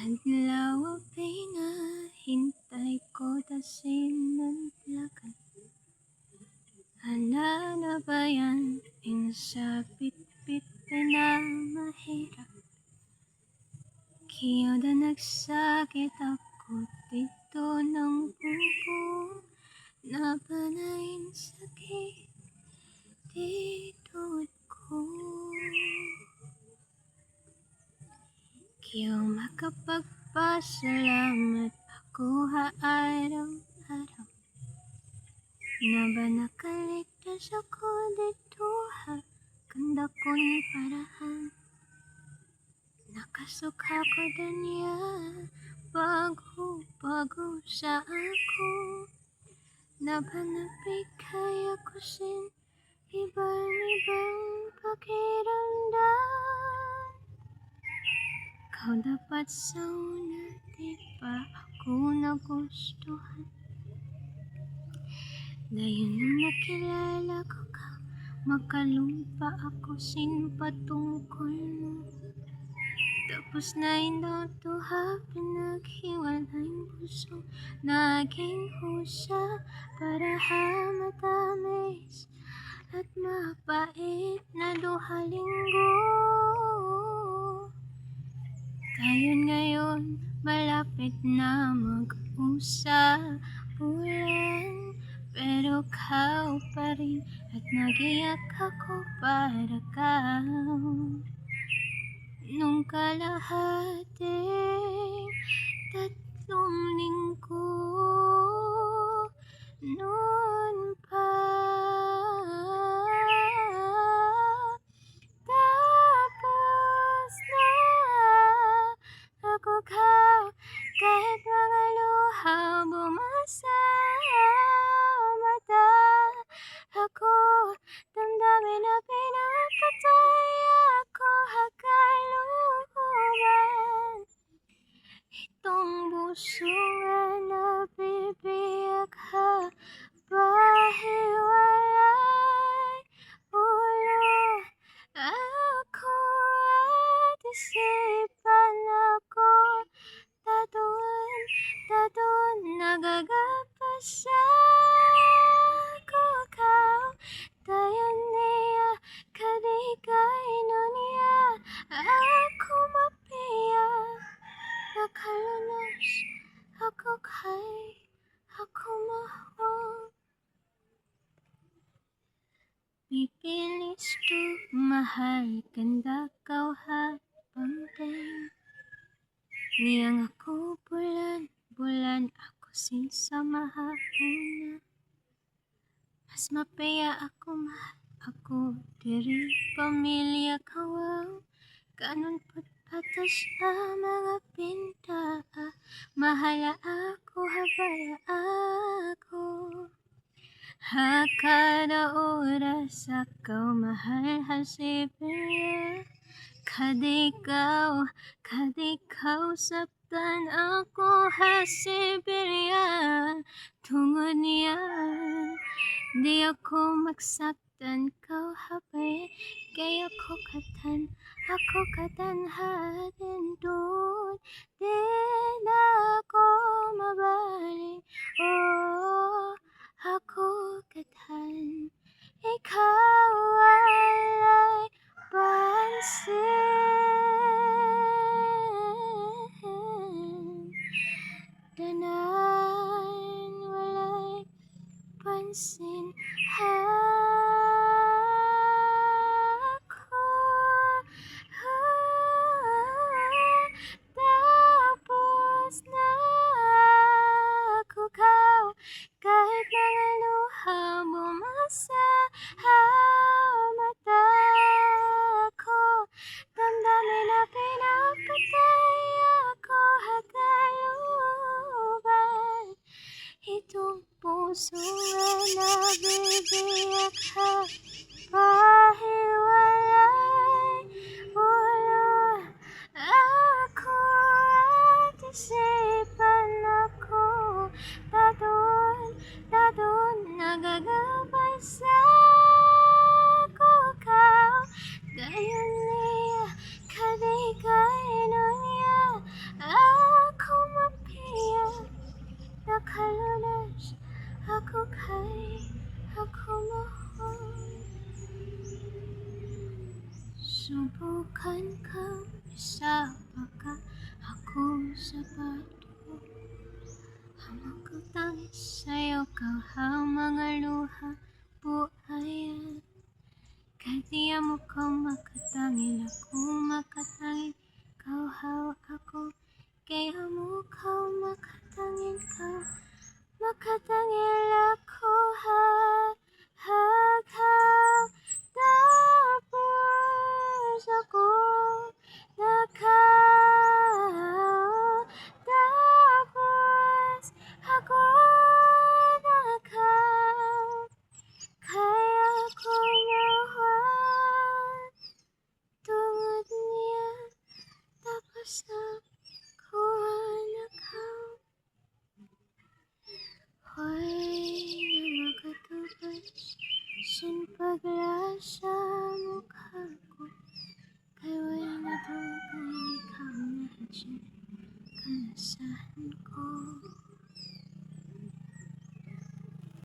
Adlaw pinahintay ko dasin ng lakan. Ana na ba yan? Insapit-pit na mahirap. Kiyo na nagsakit ako dito ng bubo. Napanayin sakit dito ko. Kiyo makapagpasalamat ako araw-araw. Na ba nakaligtas ako dito kanda kong parahan. Nakasukha ko danya bago sa ako. Na ba nabigay ako sin ibang pakiramdam. Kau dapat sa una, di pa ako nagustuhan. Dayon nung nakilala ko ka, makalumpa ako sin patungkol mo. Tapos na inutuha, pinaghiwalayng puso, naging husa para matamis at mapait na duha linggo. Dayon ngayon, malapit na mag-usapulan, pero kau pa rin at nagiyak ako para kau. Nung kalahating 3 linggo noon pa. Tapos na ako kahit mga luha bumasa mata ako. Damdamin na pinapatay ako hakaluban. Itong puso nga nabibiyak pahiwalay ulo ako at isipan ako. Tatuan nagagapas ako kau. Dayon niya kadigay nun niya ako mapiya. Nakalunos ako kay ako mahal. Pipilis to mahal kanda kau habang niyang ako bulan ako sin samahuna. Mas mapaya ako mahal ako diri pamilya kawaw. Kanon pud patas mga pinta. Mahala ako habaya ako. Kada oras ako mahal Siberia. Kadikaw sabtan ako Siberia. Tungod niya di ako magsaktan kau habay. Kaya ako katanharin doon. Di na ako mabalik. Oh, ako katan. Ikaw ay pansin. Tanan walay pansin ako. Tapos na ako kau kahit mga luha bumasa mata ko. Subukan kang isa baka ako sa bato. Hamang ko tangis sa'yo, kauhaw mga luha, buhayan. Kahit di mo ko makatangin, ako makatangin, kauhaw ako. Kaya mo ko makatangin ka, makatangin ako, haghaw. Tapos ako nakaw, tapos ako nakaw. Kaya ko nawan tungod niya, tapos ako nakaw. Hoy na makatubas sin paglasa mukha ko, kay wala na dugay ikaw na hadyan kalasahan ko.